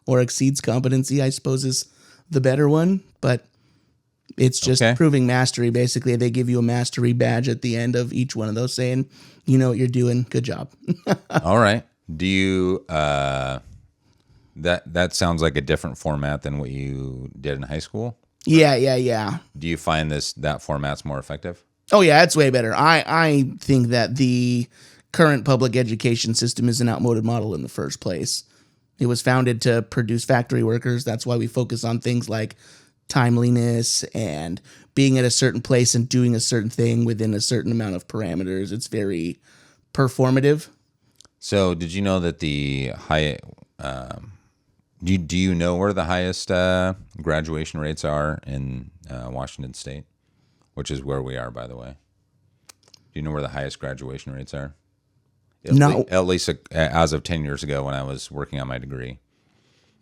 or exceeds competency, I suppose is the better one, but it's just proving mastery. Basically, they give you a mastery badge at the end of each one of those saying, you know what you're doing. Good job. All right. Do you, that sounds like a different format than what you did in high school? Yeah. Do you find that format's more effective? Oh yeah, it's way better. I think that the current public education system is an outmoded model in the first place. It was founded to produce factory workers. That's why we focus on things like timeliness and being at a certain place and doing a certain thing within a certain amount of parameters. It's very performative. So did you know that the high, do you know where the highest graduation rates are in Washington State, which is where we are, by the way? Do you know where the highest graduation rates are? No. At least as of 10 years ago when I was working on my degree.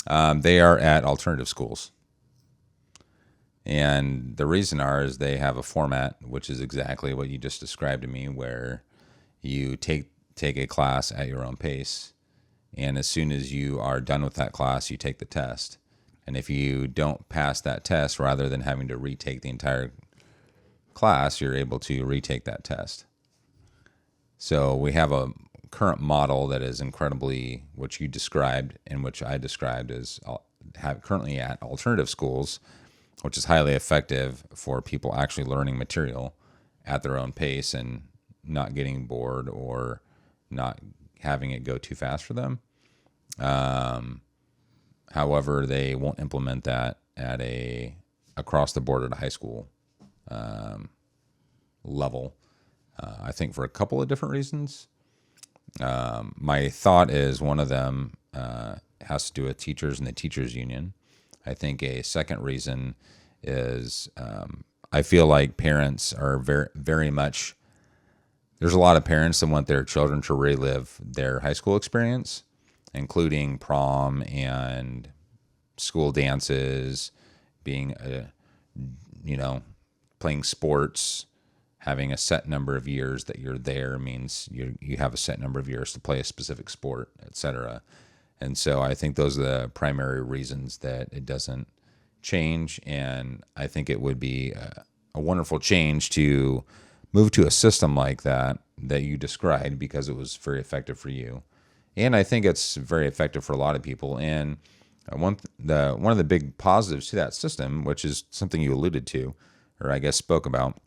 They are at alternative schools. And the reason is they have a format, which is exactly what you just described to me, where you take a class at your own pace. And as soon as you are done with that class, you take the test. And if you don't pass that test, rather than having to retake the entire class, you're able to retake that test. So we have a current model that is incredibly, which you described and which I described as currently at alternative schools, which is highly effective for people actually learning material at their own pace and not getting bored or not having it go too fast for them. However, they won't implement that at across the board at a high school level. I think for a couple of different reasons. My thought is one of them has to do with teachers and the teachers union. I think a second reason is I feel like parents are very, very much, there's a lot of parents that want their children to relive their high school experience, including prom and school dances, being, playing sports. Having a set number of years that you're there means you have a set number of years to play a specific sport, etc. And so I think those are the primary reasons that it doesn't change. And I think it would be a wonderful change to move to a system like that you described, because it was very effective for you. And I think it's very effective for a lot of people. And one of the big positives to that system, which is something you alluded to, or I guess spoke about,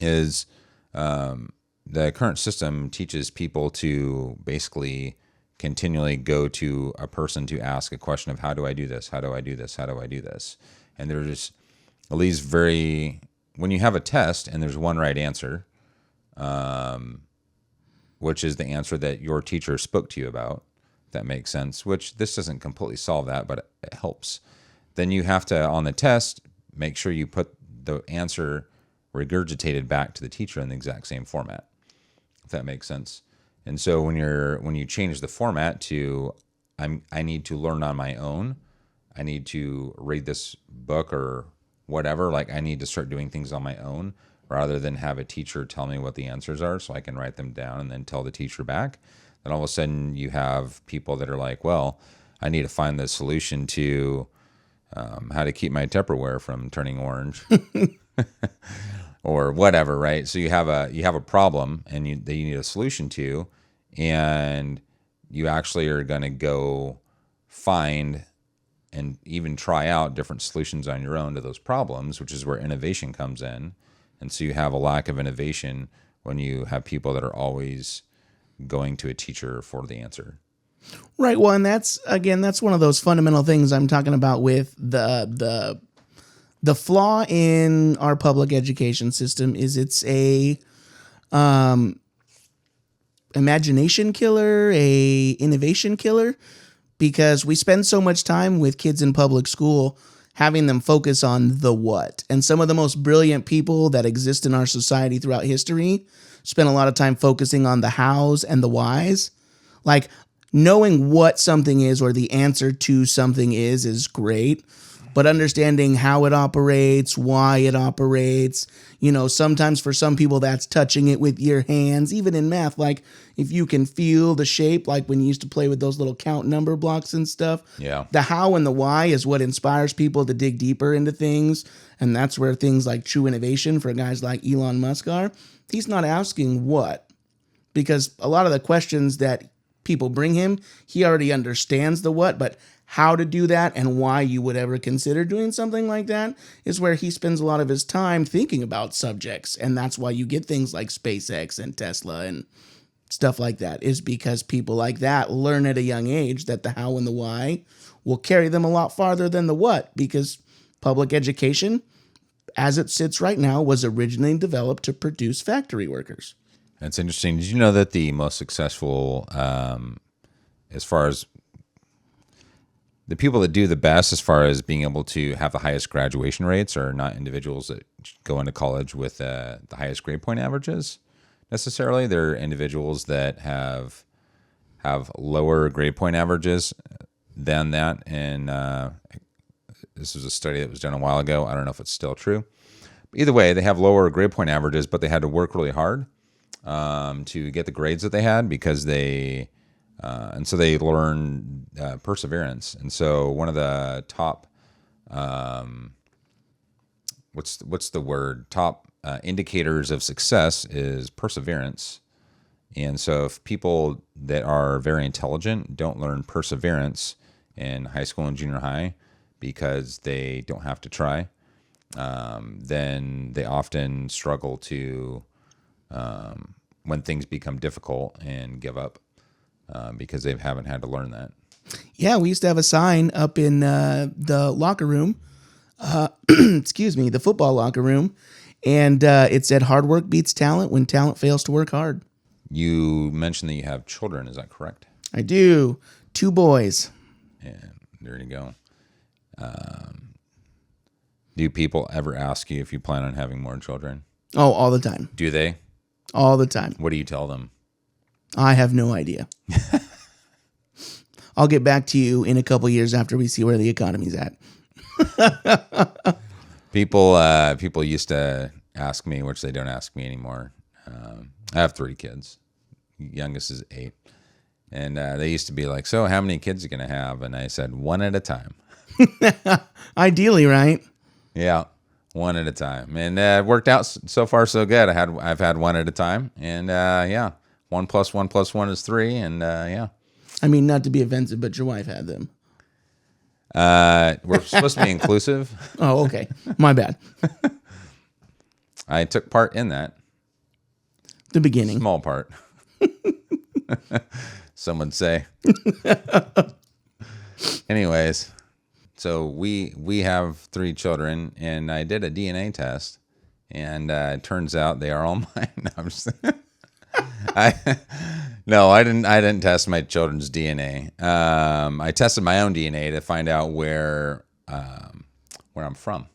is the current system teaches people to basically continually go to a person to ask a question of, how do I do this? How do I do this? How do I do this? And there's at least when you have a test and there's one right answer, which is the answer that your teacher spoke to you about, if that makes sense, which this doesn't completely solve that, but it helps. Then you have to, on the test, make sure you put the answer regurgitated back to the teacher in the exact same format, if that makes sense. And so when you change the format to I need to learn on my own. I need to read this book or whatever. Like I need to start doing things on my own rather than have a teacher tell me what the answers are so I can write them down and then tell the teacher back. Then all of a sudden you have people that are like, well, I need to find the solution to how to keep my Tupperware from turning orange or whatever, right? So you have a problem and that you need a solution to, and you actually are going to go find and even try out different solutions on your own to those problems, which is where innovation comes in. And so you have a lack of innovation when you have people that are always going to a teacher for the answer. Right. Well, and that's one of those fundamental things I'm talking about with the flaw in our public education system is it's a imagination killer, a innovation killer, because we spend so much time with kids in public school having them focus on the what. And some of the most brilliant people that exist in our society throughout history spend a lot of time focusing on the hows and the whys. Like knowing what something is or the answer to something is great, but understanding how it operates, why it operates, sometimes for some people that's touching it with your hands, even in math, like if you can feel the shape, like when you used to play with those little count number blocks and stuff. Yeah. The how and the why is what inspires people to dig deeper into things. And that's where things like true innovation for guys like Elon Musk are. He's not asking what, because a lot of the questions that people bring him, he already understands the what, but how to do that and why you would ever consider doing something like that is where he spends a lot of his time thinking about subjects. And that's why you get things like SpaceX and Tesla and stuff like that, is because people like that learn at a young age that the how and the why will carry them a lot farther than the what, because public education, as it sits right now, was originally developed to produce factory workers. That's interesting. Did you know that the most successful, as far as the people that do the best as far as being able to have the highest graduation rates are not individuals that go into college with the highest grade point averages necessarily. They're individuals that have lower grade point averages than that. And this was a study that was done a while ago. I don't know if it's still true. But either way, they have lower grade point averages, but they had to work really hard to get the grades that they had because they... and so they learn perseverance. And so one of the top, what's the word? Top indicators of success is perseverance. And so if people that are very intelligent don't learn perseverance in high school and junior high because they don't have to try, then they often struggle to, when things become difficult, and give up. Because they haven't had to learn that. Yeah, we used to have a sign up in the locker room, the football locker room, and it said, "Hard work beats talent when talent fails to work hard." You mentioned that you have children. Is that correct? I do. 2 boys. And there you go. Do people ever ask you if you plan on having more children? Oh, all the time. Do they? All the time. What do you tell them? I have no idea. I'll get back to you in a couple years after we see where the economy's at. People used to ask me, which they don't ask me anymore. I have 3 kids. Youngest is 8. And they used to be like, so how many kids are you going to have? And I said, 1 at a time. Ideally, right? Yeah, 1 at a time. And it worked out so far so good. I've had 1 at a time. And yeah. 1 + 1 + 1 is 3, and yeah. I mean, not to be offensive, but your wife had them. We're supposed to be inclusive. Oh, okay. My bad. I took part in that. The beginning. Small part. Some would say. Anyways, so we have 3 children, and I did a DNA test, and it turns out they are all mine. No, I'm just I didn't test my children's DNA. I tested my own DNA to find out where I'm from.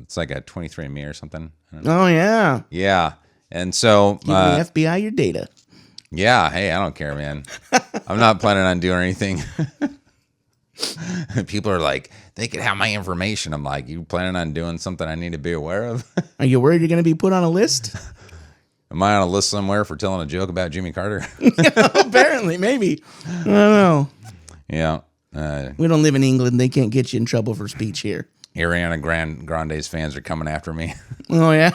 It's like a 23andMe or something. Oh yeah. Yeah, and so Give the FBI your data. Yeah, hey, I don't care, man. I'm not planning on doing anything. People are like, they could have my information. I'm like, you planning on doing something I need to be aware of? Are you worried you're going to be put on a list? Am I on a list somewhere for telling a joke about Jimmy Carter? Apparently, maybe. I don't know. Yeah. We don't live in England. They can't get you in trouble for speech here. Ariana Grande's fans are coming after me. Oh, yeah?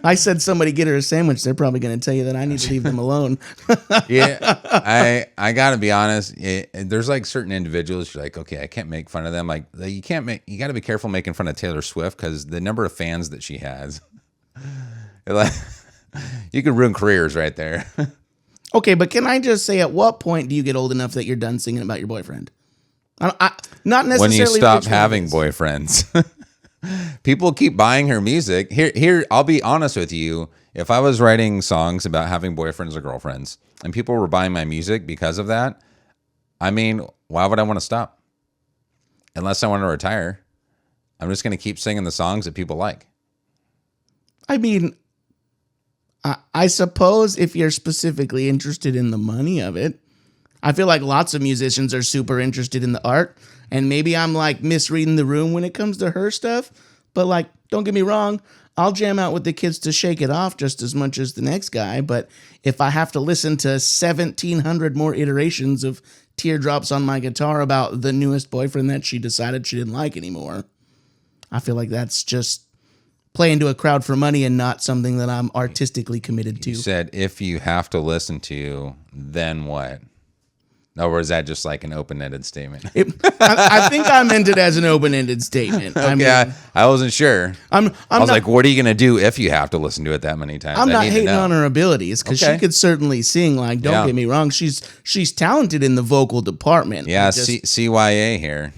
I said somebody get her a sandwich. They're probably going to tell you that I need to leave them alone. Yeah, I gotta be honest. There's like certain individuals. You're like, okay, I can't make fun of them. Like you got to be careful making fun of Taylor Swift because the number of fans that she has, like, you could ruin careers right there. Okay, but can I just say, at what point do you get old enough that you're done singing about your boyfriend? Not necessarily When you stop which one having it is. boyfriends. People keep buying her music. Here, I'll be honest with you. If I was writing songs about having boyfriends or girlfriends and people were buying my music because of that, I mean, why would I want to stop? Unless I want to retire. I'm just going to keep singing the songs that people like. I mean, I suppose if you're specifically interested in the money of it, I feel like lots of musicians are super interested in the art. And maybe I'm like misreading the room when it comes to her stuff. But like, don't get me wrong, I'll jam out with the kids to Shake It Off just as much as the next guy. But if I have to listen to 1,700 more iterations of Teardrops on My Guitar about the newest boyfriend that she decided she didn't like anymore, I feel like that's just playing to a crowd for money and not something that I'm artistically committed to. You said if you have to listen to, then what? Or is that just like an open-ended statement? I think I meant it as an open-ended statement. I mean, Yeah, I wasn't sure. I was not, like, what are you going to do if you have to listen to it that many times? I'm I not need to hating know. on her abilities because Okay. she could certainly sing. Like, don't get me wrong, she's talented in the vocal department. Yeah, Just- CYA here.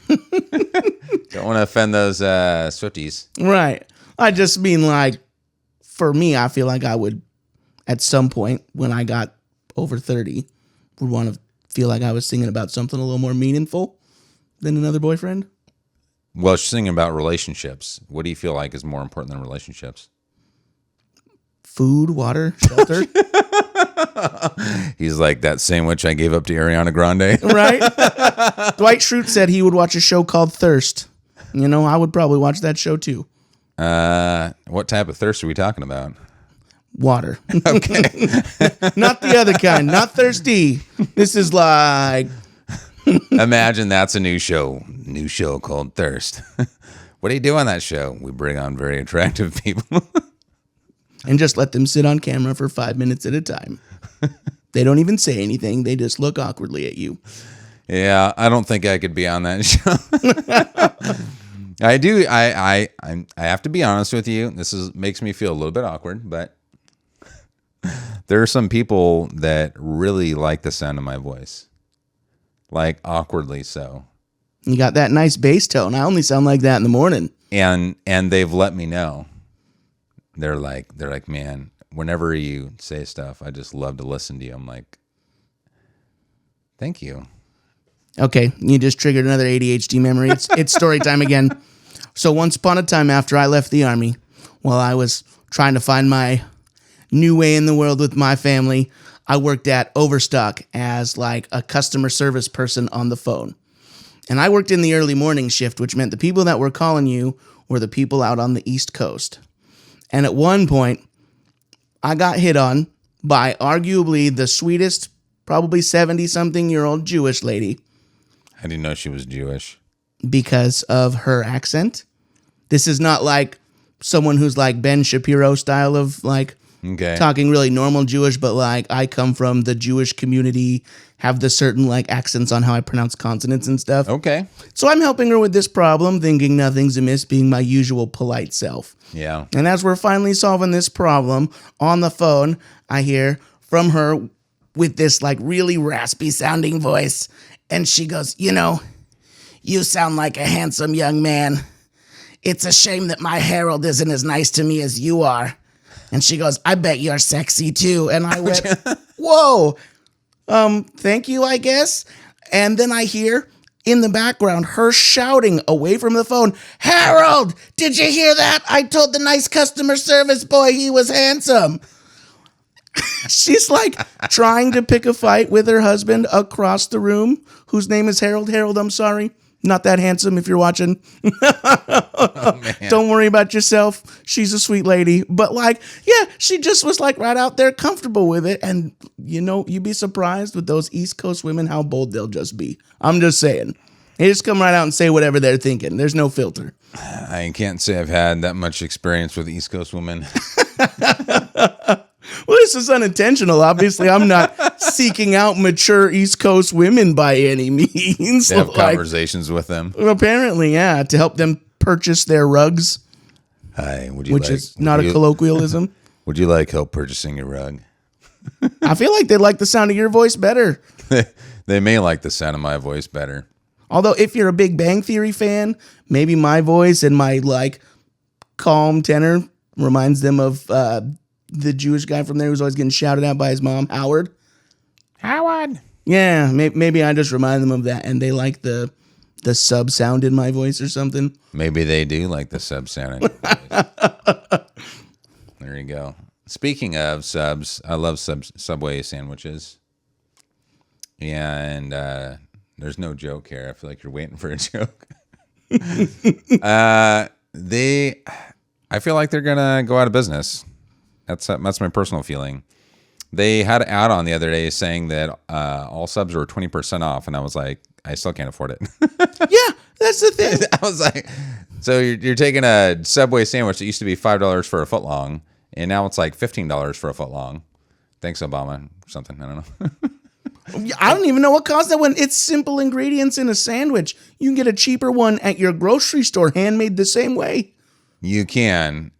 Don't want to offend those Swifties. right. I just mean, like, for me, I feel like I would, at some point when I got over 30, would want to feel like I was singing about something a little more meaningful than another boyfriend. Well, she's singing about relationships. What do you feel like is more important than relationships? Food, water, shelter. He's like, that sandwich I gave up to Ariana Grande. Right? Dwight Schrute said he would watch a show called Thirst. You know, I would probably watch that show too. What type of thirst are we talking about? Water. Okay. Not the other kind. Not thirsty. This is like... Imagine that's a new show called Thirst. What do you do on that show? We bring on very attractive people. And just let them sit on camera for 5 minutes at a time. They don't even say anything. They just look awkwardly at you. Yeah, I don't think I could be on that show. I do. I have to be honest with you. Makes me feel a little bit awkward, but there are some people that really like the sound of my voice, like awkwardly so. You got that nice bass tone. I only sound like that in the morning. And they've let me know. They're like, man, whenever you say stuff, I just love to listen to you. I'm like, thank you. Okay, you just triggered another ADHD memory. It's story time again. So once upon a time after I left the Army, while I was trying to find my new way in the world with my family, I worked at Overstock as like a customer service person on the phone. And I worked in the early morning shift, which meant the people that were calling you were the people out on the East Coast. And at one point, I got hit on by arguably the sweetest, probably 70-something-year-old Jewish lady. I didn't know she was Jewish. Because of her accent. This is not like someone who's like Ben Shapiro style of like talking really normal Jewish, but like I come from the Jewish community, have the certain like accents on how I pronounce consonants and stuff. Okay. So I'm helping her with this problem, thinking nothing's amiss, being my usual polite self. Yeah. And as we're finally solving this problem on the phone, I hear from her with this like really raspy sounding voice. And she goes, you know, you sound like a handsome young man. It's a shame that my Harold isn't as nice to me as you are. And she goes, I bet you're sexy too. And I went, whoa, thank you, I guess. And then I hear in the background her shouting away from the phone, Harold, did you hear that? I told the nice customer service boy he was handsome. She's like trying to pick a fight with her husband across the room, whose name is Harold. Harold, I'm sorry. Not that handsome if you're watching. Don't worry about yourself. She's a sweet lady. But like, yeah, she just was like right out there comfortable with it. And you know, you'd be surprised with those East Coast women how bold they'll just be. I'm just saying. They just come right out and say whatever they're thinking. There's no filter. I can't say I've had that much experience with East Coast women. Well, this is unintentional. Obviously, I'm not seeking out mature East Coast women by any means. They have conversations with them. Apparently, yeah, to help them purchase their rugs. Hi, which is not a colloquialism. Would you like help purchasing your rug? I feel like they like the sound of your voice better. They may like the sound of my voice better. Although, if you're a Big Bang Theory fan, maybe my voice and my like calm tenor reminds them of the Jewish guy from there who's always getting shouted at by his mom, Howard. Howard. Yeah, maybe I just remind them of that, and they like the sub sound in my voice or something. Maybe they do like the sub sound in your voice. There you go. Speaking of subs, I love Subway sandwiches. And there's no joke here. I feel like you're waiting for a joke. I feel like they're gonna go out of business. That's my personal feeling. They had an ad on the other day saying that all subs were 20% off, and I was like, I still can't afford it. Yeah, that's the thing. I was like, so you're taking a Subway sandwich that used to be $5 for a foot long, and now it's like $15 for a foot long. Thanks, Obama, or something. I don't know. I don't even know what caused that when it's simple ingredients in a sandwich. You can get a cheaper one at your grocery store, handmade the same way. You can.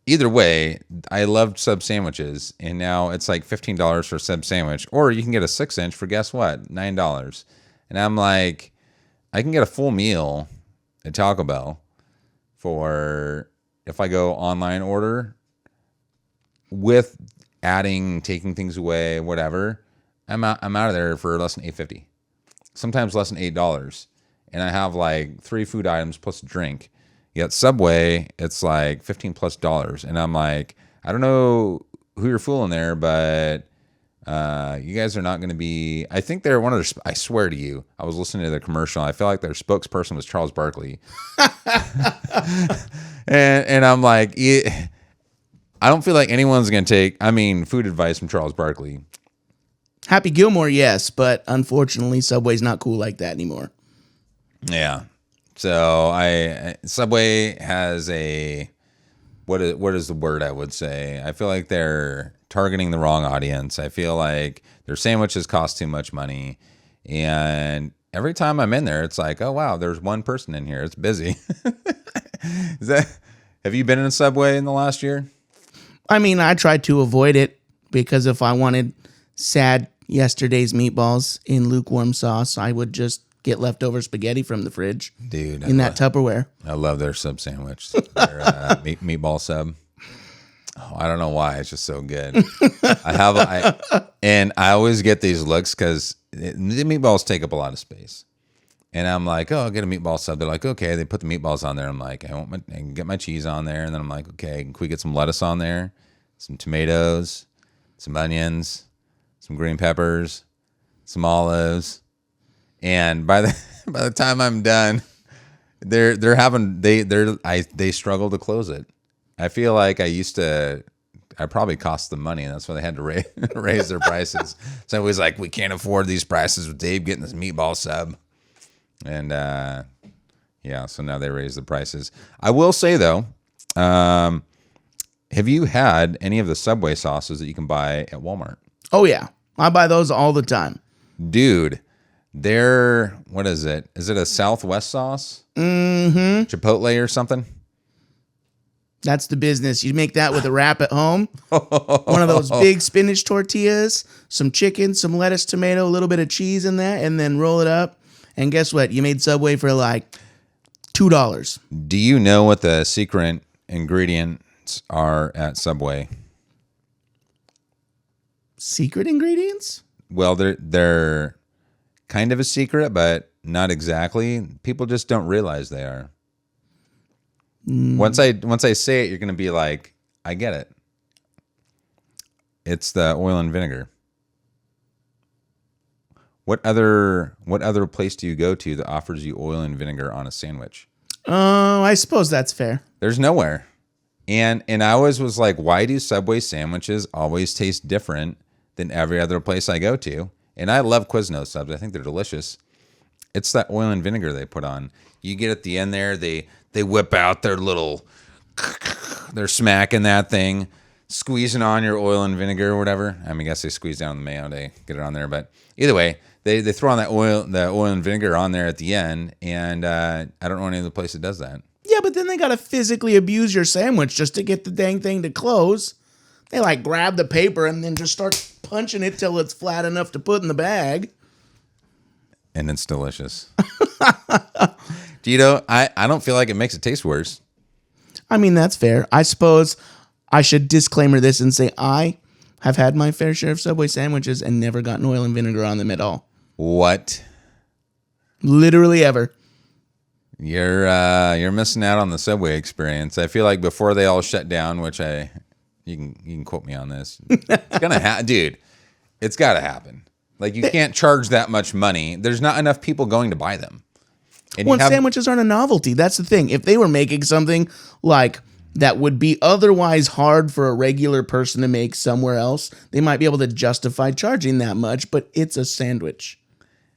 Either way, I loved sub sandwiches, and now it's like $15 for a sub sandwich, or you can get a 6-inch for guess what, $9. And I'm like, I can get a full meal at Taco Bell for if I go online order with taking things away, whatever. I'm out of there for less than $8.50, sometimes less than $8, and I have like 3 food items plus a drink. Yet Subway, it's like $15+, and I'm like, I don't know who you're fooling there, but you guys are not going to be. I think they're one of their. I swear to you, I was listening to the commercial. I feel like their spokesperson was Charles Barkley, and I'm like, I don't feel like anyone's going to take. Food advice from Charles Barkley. Happy Gilmore, yes, but unfortunately, Subway's not cool like that anymore. Yeah. So Subway has a what is the word I would say? I feel like they're targeting the wrong audience. I feel like their sandwiches cost too much money, and every time I'm in there, it's like, oh wow, there's one person in here. It's busy. Have you been in a Subway in the last year? I tried to avoid it because if I wanted sad yesterday's meatballs in lukewarm sauce, I would just get leftover spaghetti from the fridge, dude. In that Tupperware. I love their sub sandwich, their meatball sub. Oh, I don't know why, it's just so good. And I always get these looks because the meatballs take up a lot of space, and I'm like, oh, I'll get a meatball sub. They're like, okay. They put the meatballs on there. I'm like, I can get my cheese on there, and then I'm like, okay, can we get some lettuce on there, some tomatoes, some onions, some green peppers, some olives. And by the time I'm done, they struggle to close it. I feel like I probably cost them money, and that's why they had to raise their prices. So it was like, we can't afford these prices with Dave getting this meatball sub. And so now they raise the prices. I will say though, have you had any of the Subway sauces that you can buy at Walmart? Oh yeah, I buy those all the time, dude. What is it? Is it a Southwest sauce? Mm-hmm. Chipotle or something? That's the business. You make that with a wrap at home. One of those big spinach tortillas, some chicken, some lettuce, tomato, a little bit of cheese in that, and then roll it up. And guess what? You made Subway for like $2. Do you know what the secret ingredients are at Subway? Secret ingredients? Well, they're kind of a secret, but not exactly. People just don't realize they are. Once I say it, you're going to be like, I get it. It's the oil and vinegar. What other place do you go to that offers you oil and vinegar on a sandwich? Oh, I suppose that's fair. There's nowhere. And I always was like, why do Subway sandwiches always taste different than every other place I go to? And I love Quiznos subs. I think they're delicious. It's that oil and vinegar they put on. You get at the end there, they whip out their little, they're smacking that thing, squeezing on your oil and vinegar or whatever. I mean, I guess they squeeze down the mayo to get it on there. But either way, they throw on the oil and vinegar on there at the end. And I don't know any other place that does that. Yeah, but then they got to physically abuse your sandwich just to get the dang thing to close. They like grab the paper and then just start punching it till it's flat enough to put in the bag. And it's delicious. Do you know, I don't feel like it makes it taste worse. I mean, that's fair. I suppose I should disclaimer this and say I have had my fair share of Subway sandwiches and never gotten oil and vinegar on them at all. What? Literally ever. You're missing out on the Subway experience. I feel like before they all shut down, which you can quote me on this. It's gonna happen, dude. It's got to happen. Like you can't charge that much money. There's not enough people going to buy them. And sandwiches aren't a novelty. That's the thing. If they were making something like that would be otherwise hard for a regular person to make somewhere else, they might be able to justify charging that much. But it's a sandwich.